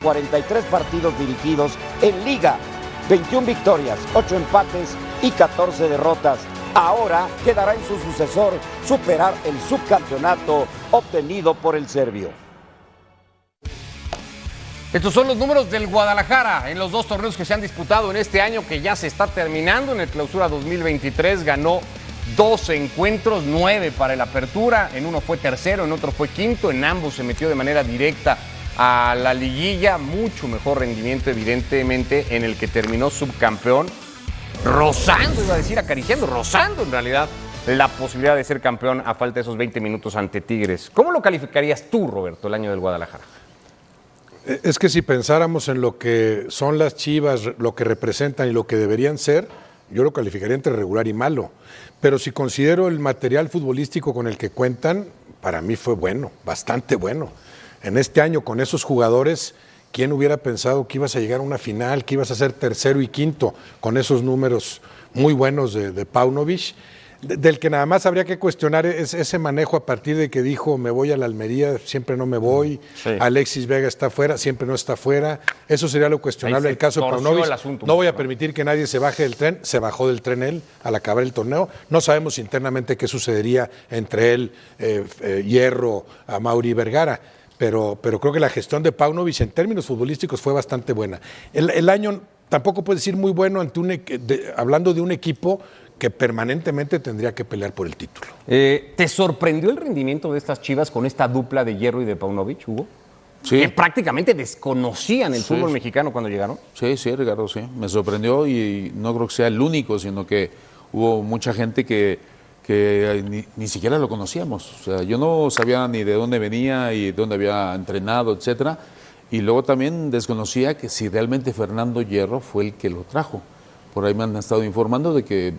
43 partidos dirigidos en Liga, 21 victorias, 8 empates y 14 derrotas. Ahora quedará en su sucesor superar el subcampeonato obtenido por el serbio. Estos son los números del Guadalajara en los dos torneos que se han disputado en este año que ya se está terminando. En el Clausura 2023 ganó 12 encuentros, 9 para el Apertura. En uno fue tercero, en otro fue quinto. En ambos se metió de manera directa a la liguilla. Mucho mejor rendimiento, evidentemente, en el que terminó subcampeón. Rozando, iba a decir, acariciando, rozando en realidad la posibilidad de ser campeón a falta de esos 20 minutos ante Tigres. ¿Cómo lo calificarías tú, Roberto, el año del Guadalajara? Es que si pensáramos en lo que son las Chivas, lo que representan y lo que deberían ser, yo lo calificaría entre regular y malo. Pero si considero el material futbolístico con el que cuentan, para mí fue bueno, bastante bueno. En este año, con esos jugadores, ¿quién hubiera pensado que ibas a llegar a una final, que ibas a ser tercero y quinto con esos números muy buenos de Paunovic? Del que nada más habría que cuestionar es ese manejo a partir de que dijo me voy a la Almería, siempre no me voy, sí. Alexis Vega está fuera, siempre no está fuera, eso sería lo cuestionable. El caso de Paunovic, no voy a permitir que nadie se baje del tren, se bajó del tren él al acabar el torneo, no sabemos internamente qué sucedería entre él, Hierro, Mauri Vergara, pero creo que la gestión de Paunovic en términos futbolísticos fue bastante buena. El año tampoco puede decir muy bueno ante hablando de un equipo que permanentemente tendría que pelear por el título. ¿Te sorprendió el rendimiento de estas Chivas con esta dupla de Hierro y de Paunovic, Hugo? Sí. Que prácticamente desconocían el fútbol mexicano cuando llegaron. Sí, Ricardo, sí. Me sorprendió y no creo que sea el único, sino que hubo mucha gente que ni siquiera lo conocíamos. O sea, yo no sabía ni de dónde venía y dónde había entrenado, etcétera. Y luego también desconocía que si realmente Fernando Hierro fue el que lo trajo. Por ahí me han estado informando de que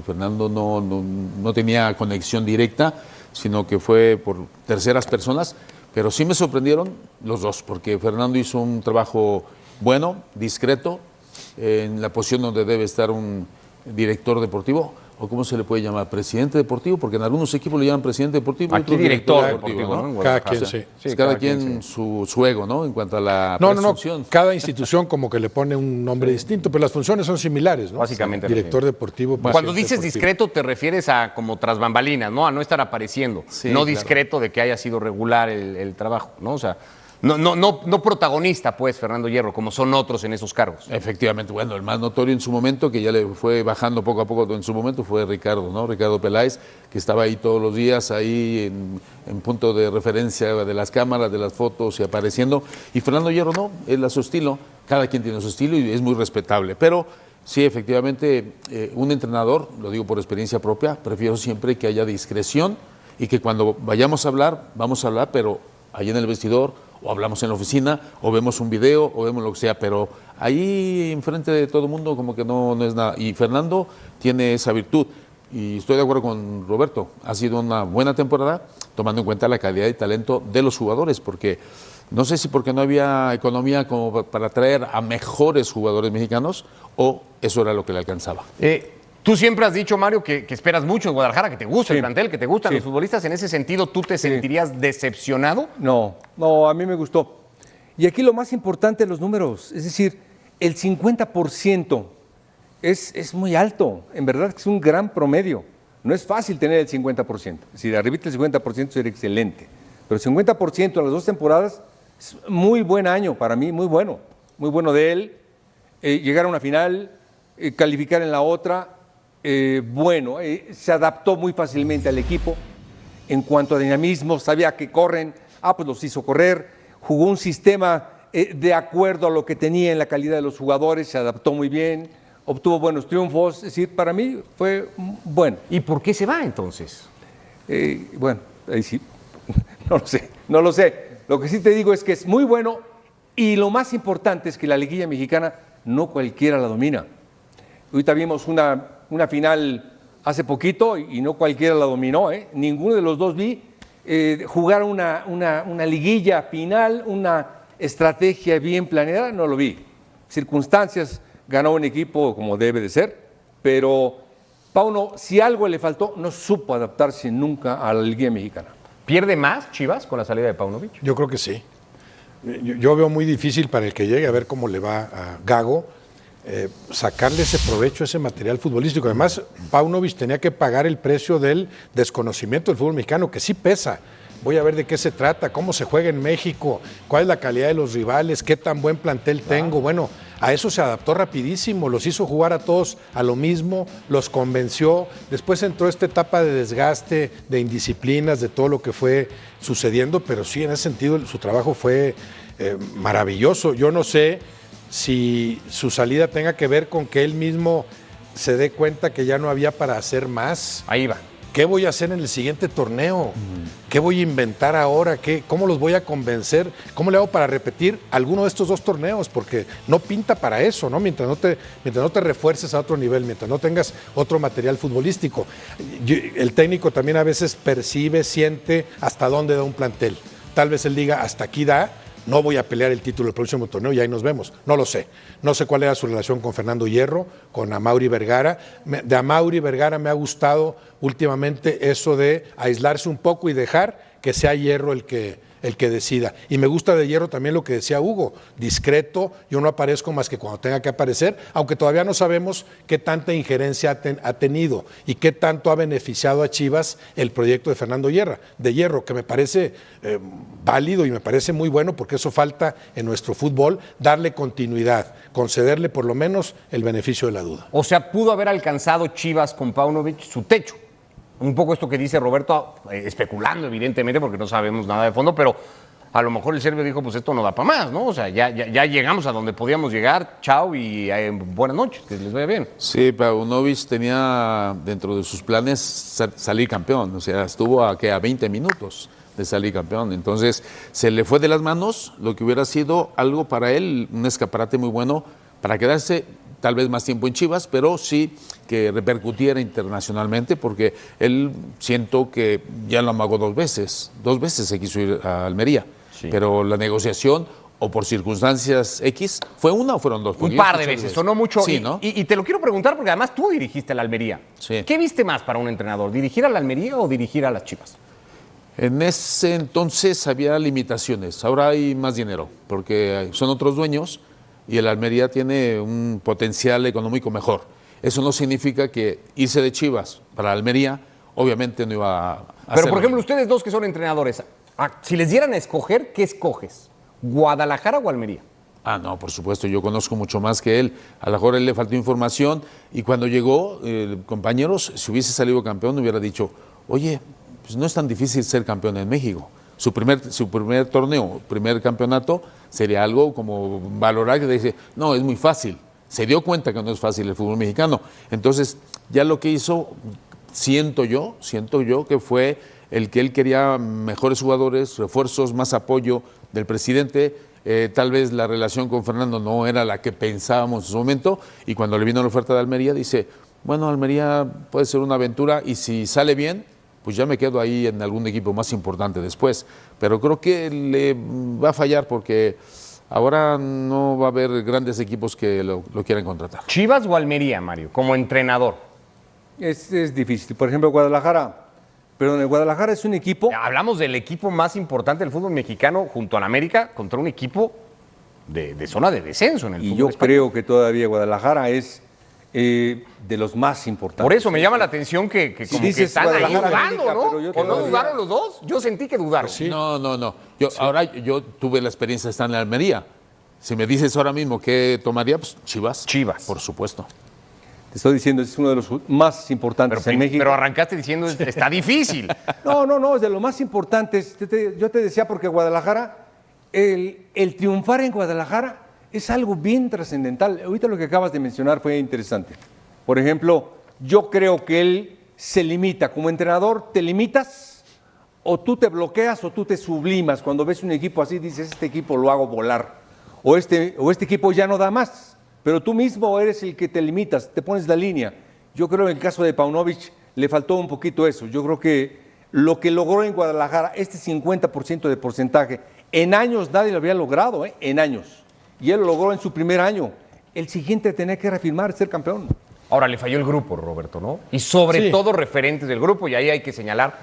Fernando no tenía conexión directa, sino que fue por terceras personas, pero sí me sorprendieron los dos, porque Fernando hizo un trabajo bueno, discreto, en la posición donde debe estar un director deportivo, o cómo se le puede llamar, presidente deportivo, porque en algunos equipos le llaman presidente deportivo. Aquí director deportivo, ¿no? Cada quien, sí. Cada quien su ego, ¿no? En cuanto a la presunción. No, cada institución como que le pone un nombre distinto, pero las funciones son similares, ¿no? Básicamente. Director deportivo. Cuando dices discreto te refieres a como tras bambalinas, ¿no? A no estar apareciendo. Sí, no discreto, claro, de que haya sido regular el trabajo, ¿no? O sea, no protagonista, pues, Fernando Hierro, como son otros en esos cargos. Efectivamente, bueno, el más notorio en su momento, que ya le fue bajando poco a poco en su momento, fue Ricardo, ¿no? Ricardo Peláez, que estaba ahí todos los días, ahí en punto de referencia de las cámaras, de las fotos y apareciendo. Y Fernando Hierro no, él a su estilo, cada quien tiene su estilo y es muy respetable. Pero sí, efectivamente, un entrenador, lo digo por experiencia propia, prefiero siempre que haya discreción y que cuando vayamos a hablar, vamos a hablar, pero ahí en el vestidor, o hablamos en la oficina, o vemos un video, o vemos lo que sea, pero ahí enfrente de todo el mundo como que no es nada. Y Fernando tiene esa virtud, y estoy de acuerdo con Roberto, ha sido una buena temporada, tomando en cuenta la calidad y talento de los jugadores, porque no sé si porque no había economía como para traer a mejores jugadores mexicanos, o eso era lo que le alcanzaba. Tú siempre has dicho, Mario, que esperas mucho en Guadalajara, que te gusta el plantel, que te gustan los futbolistas. En ese sentido, ¿tú te sentirías decepcionado? No, a mí me gustó. Y aquí lo más importante, los números. Es decir, el 50% es muy alto. En verdad es un gran promedio. No es fácil tener el 50%. Es decir, arribita el 50% sería excelente. Pero el 50% a las 2 temporadas es muy buen año para mí, muy bueno. Muy bueno de él. Llegar a una final, calificar en la otra. Se adaptó muy fácilmente al equipo en cuanto a dinamismo, sabía que corren, pues los hizo correr, jugó un sistema de acuerdo a lo que tenía en la calidad de los jugadores, se adaptó muy bien, obtuvo buenos triunfos, es decir, para mí fue bueno. ¿Y por qué se va entonces? Bueno, ahí sí, no lo sé. Lo que sí te digo es que es muy bueno y lo más importante es que la liguilla mexicana no cualquiera la domina. Ahorita vimos una final hace poquito y no cualquiera la dominó, Ninguno de los dos vi jugar una liguilla final, una estrategia bien planeada, no lo vi. Circunstancias, ganó un equipo como debe de ser, pero Pauno, si algo le faltó, no supo adaptarse nunca a la liguilla mexicana. ¿Pierde más Chivas con la salida de Paunovic? Yo creo que sí. Yo veo muy difícil para el que llegue a ver cómo le va a Gago sacarle ese provecho a ese material futbolístico. Además, Paunovic tenía que pagar el precio del desconocimiento del fútbol mexicano, que sí pesa. Voy a ver de qué se trata, cómo se juega en México, cuál es la calidad de los rivales, qué tan buen plantel tengo. Bueno, a eso se adaptó rapidísimo, los hizo jugar a todos a lo mismo, los convenció. Después entró esta etapa de desgaste, de indisciplinas, de todo lo que fue sucediendo, pero sí, en ese sentido, su trabajo fue maravilloso. Yo no sé si su salida tenga que ver con que él mismo se dé cuenta que ya no había para hacer más. Ahí va. ¿Qué voy a hacer en el siguiente torneo? ¿Qué voy a inventar ahora? ¿Cómo los voy a convencer? ¿Cómo le hago para repetir alguno de estos 2 torneos? Porque no pinta para eso, ¿no? Mientras no te refuerces a otro nivel, mientras no tengas otro material futbolístico. El técnico también a veces percibe, siente hasta dónde da un plantel. Tal vez él diga, hasta aquí da, no voy a pelear el título del próximo torneo y ahí nos vemos. No lo sé. No sé cuál era su relación con Fernando Hierro, con Amaury Vergara. De Amaury Vergara me ha gustado últimamente eso de aislarse un poco y dejar que sea Hierro el que decida. Y me gusta de Hierro también lo que decía Hugo, discreto, yo no aparezco más que cuando tenga que aparecer, aunque todavía no sabemos qué tanta injerencia ha tenido y qué tanto ha beneficiado a Chivas el proyecto de Fernando Hierro, que me parece válido y me parece muy bueno, porque eso falta en nuestro fútbol, darle continuidad, concederle por lo menos el beneficio de la duda. O sea, pudo haber alcanzado Chivas con Paunovic su techo. Un poco esto que dice Roberto, especulando evidentemente porque no sabemos nada de fondo, pero a lo mejor el serbio dijo, pues esto no da para más, ¿no? O sea, ya llegamos a donde podíamos llegar, chao y buenas noches, que les vaya bien. Sí, Paunovic tenía dentro de sus planes salir campeón, o sea, estuvo a 20 minutos de salir campeón, entonces se le fue de las manos lo que hubiera sido algo para él, un escaparate muy bueno para quedarse tal vez más tiempo en Chivas, pero sí que repercutiera internacionalmente, porque él siento que ya lo amagó 2 veces se quiso ir a Almería, sí. Pero la negociación, o por circunstancias X, ¿fue una o fueron 2? Un par de veces, sonó mucho. Sí, ¿no? Y te lo quiero preguntar porque además tú dirigiste a la Almería. Sí. ¿Qué viste más para un entrenador, dirigir a la Almería o dirigir a las Chivas? En ese entonces había limitaciones, ahora hay más dinero, porque son otros dueños, y el Almería tiene un potencial económico mejor. Eso no significa que irse de Chivas para Almería, obviamente no iba a Pero, por ejemplo, ustedes dos que son entrenadores, si les dieran a escoger, ¿qué escoges? ¿Guadalajara o Almería? Ah, no, por supuesto, yo conozco mucho más que él. A lo mejor a él le faltó información y cuando llegó, compañeros, si hubiese salido campeón, hubiera dicho, oye, pues no es tan difícil ser campeón en México. Su primer torneo, primer campeonato, sería algo como valorar que dice, no, es muy fácil. Se dio cuenta que no es fácil el fútbol mexicano. Entonces, ya lo que hizo, siento yo que fue el que él quería mejores jugadores, refuerzos, más apoyo del presidente. Tal vez la relación con Fernando no era la que pensábamos en su momento, y cuando le vino la oferta de Almería, dice, bueno, Almería puede ser una aventura y si sale bien, pues ya me quedo ahí en algún equipo más importante después. Pero creo que le va a fallar porque ahora no va a haber grandes equipos que lo quieran contratar. ¿Chivas o Almería, Mario, como entrenador? Es difícil. Por ejemplo, Guadalajara. Pero el Guadalajara es un equipo... Hablamos del equipo más importante del fútbol mexicano junto al América contra un equipo de zona de descenso en el fútbol Y yo español. creo que todavía Guadalajara es de los más importantes. Por eso me llama la atención que como que están ahí Guadalajara, dudando, ¿no? ¿O no dudaron los dos? Yo sentí que dudaron. Sí. No. Ahora yo tuve la experiencia de estar en Almería. Si me dices ahora mismo qué tomaría, pues Chivas. Chivas. Por supuesto. Te estoy diciendo, es uno de los más importantes en México. Pero arrancaste diciendo, está difícil. No, es de los más importantes. Yo te decía, porque Guadalajara, el triunfar en Guadalajara es algo bien trascendental. Ahorita lo que acabas de mencionar fue interesante. Por ejemplo, yo creo que él se limita. Como entrenador, te limitas, o tú te bloqueas o tú te sublimas. Cuando ves un equipo así, dices, este equipo lo hago volar. O este equipo ya no da más. Pero tú mismo eres el que te limitas, te pones la línea. Yo creo que en el caso de Paunovic le faltó un poquito eso. Yo creo que lo que logró en Guadalajara, este 50% de porcentaje, en años nadie lo había logrado, en años. Y él lo logró en su primer año. El siguiente tenía que reafirmar, ser campeón. Ahora le falló el grupo, Roberto, ¿no? Y sobre todo referentes del grupo, y ahí hay que señalar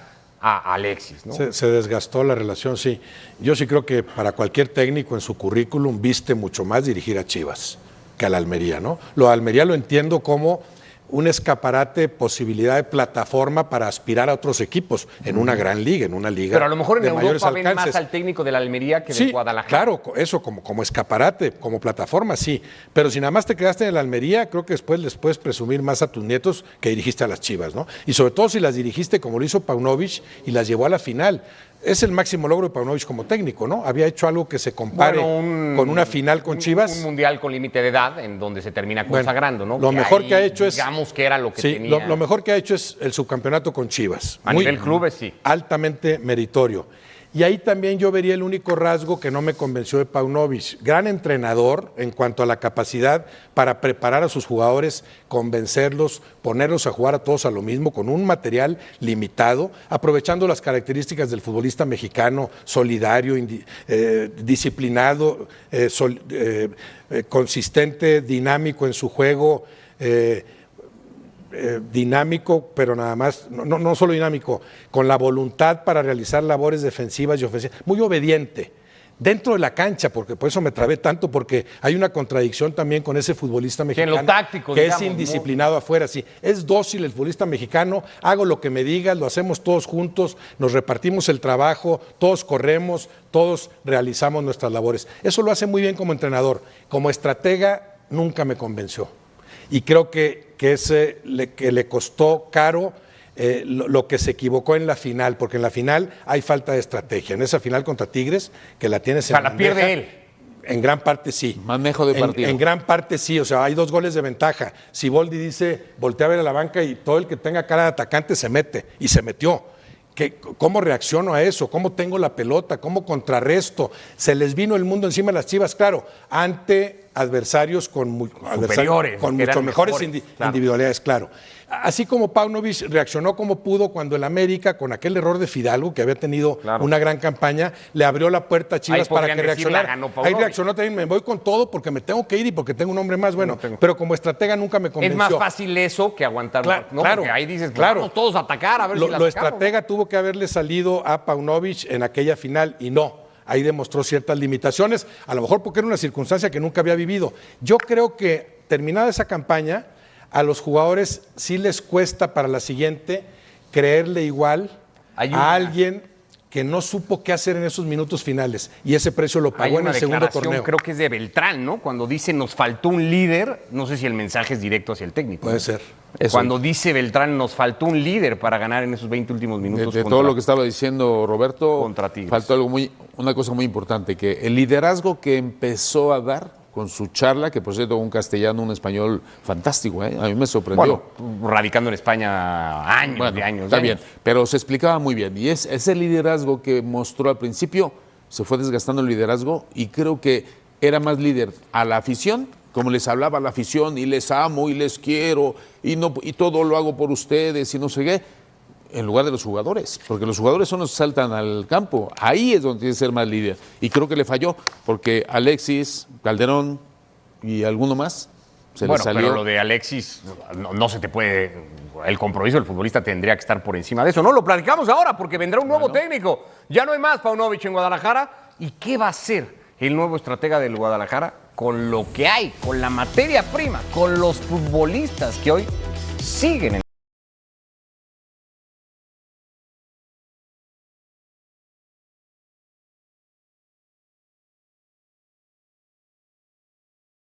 a Alexis, ¿no? Se desgastó la relación, sí. Yo sí creo que para cualquier técnico en su currículum viste mucho más dirigir a Chivas que a la Almería, ¿no? Lo de Almería lo entiendo como un escaparate, posibilidad de plataforma para aspirar a otros equipos en una gran liga, en una liga Pero a lo mejor en de mayores Europa ven alcances. más al técnico de la Almería que Sí, de Guadalajara. claro, eso como escaparate, como plataforma, sí. Pero si nada más te quedaste en la Almería, creo que después les puedes presumir más a tus nietos que dirigiste a las Chivas, ¿no? Y sobre todo si las dirigiste como lo hizo Paunovic y las llevó a la final. Es el máximo logro de Paunovic como técnico, ¿no? Había hecho algo que se compare con una final con Chivas. Un mundial con límite de edad en donde se termina consagrando, ¿no? Lo mejor que ha hecho es... Digamos que era lo que sí, tenía. lo mejor que ha hecho es el subcampeonato con Chivas. A nivel clubes, sí. Altamente meritorio. Y ahí también yo vería el único rasgo que no me convenció de Paunovic. Gran entrenador en cuanto a la capacidad para preparar a sus jugadores, convencerlos, ponerlos a jugar a todos a lo mismo, con un material limitado, aprovechando las características del futbolista mexicano, solidario, disciplinado, consistente, dinámico en su juego, dinámico, pero nada más, no solo dinámico, con la voluntad para realizar labores defensivas y ofensivas, muy obediente, dentro de la cancha, porque por eso me trabé tanto, porque hay una contradicción también con ese futbolista mexicano, en lo táctico, que digamos, es indisciplinado, ¿no? Afuera, sí, es dócil el futbolista mexicano, hago lo que me digas, lo hacemos todos juntos, nos repartimos el trabajo, todos corremos, todos realizamos nuestras labores. Eso lo hace muy bien como entrenador, como estratega nunca me convenció. Y creo que le costó caro lo que se equivocó en la final, porque en la final hay falta de estrategia. En esa final contra Tigres, que la tienes en la pierde él. En gran parte sí. Manejo de partido. En gran parte sí, o sea, hay 2 goles de ventaja. Siboldi dice, voltea a ver a la banca y todo el que tenga cara de atacante se mete, y se metió. ¿Cómo reacciono a eso? ¿Cómo tengo la pelota? ¿Cómo contrarresto? Se les vino el mundo encima a las Chivas, claro, ante adversarios con mucho mejores individualidades, claro. Así como Paunovic reaccionó como pudo cuando el América, con aquel error de Fidalgo, que había tenido una gran campaña, le abrió la puerta a Chivas para que reaccionara. Ahí reaccionó también, me voy con todo porque me tengo que ir y porque tengo un hombre más. Bueno, pero como estratega nunca me convenció. Es más fácil eso que aguantar. ¿No? Claro, porque ahí dices, claro, vamos todos a atacar a ver si la Lo sacamos. estratega tuvo que haberle salido a Paunovic en aquella final y no. Ahí demostró ciertas limitaciones, a lo mejor porque era una circunstancia que nunca había vivido. Yo creo que terminada esa campaña, a los jugadores sí les cuesta para la siguiente creerle igual a alguien que no supo qué hacer en esos minutos finales, y ese precio lo pagó en el segundo torneo. Creo que es de Beltrán, ¿no? Cuando dice nos faltó un líder, no sé si el mensaje es directo hacia el técnico. Puede ser. Cuando dice Beltrán nos faltó un líder para ganar en esos 20 últimos minutos. De todo lo que estaba diciendo Roberto, contra Tigres. Faltó una cosa muy importante, que el liderazgo que empezó a dar con su charla, que por cierto un castellano, un español fantástico, a mí me sorprendió. Bueno, radicando en España años. Está bien, pero se explicaba muy bien. Y ese liderazgo que mostró al principio, se fue desgastando el liderazgo y creo que era más líder a la afición, como les hablaba a la afición, y les amo y les quiero, y todo lo hago por ustedes y no sé qué, en lugar de los jugadores, porque los jugadores son los que saltan al campo. Ahí es donde tiene que ser más líder. Y creo que le falló, porque Alexis, Calderón y alguno más se le salió. Pero lo de Alexis no se te puede... El compromiso del futbolista tendría que estar por encima de eso. No, lo platicamos ahora, porque vendrá un nuevo técnico. Ya no hay más Paunovic en Guadalajara. ¿Y qué va a hacer el nuevo estratega del Guadalajara con lo que hay, con la materia prima, con los futbolistas que hoy siguen en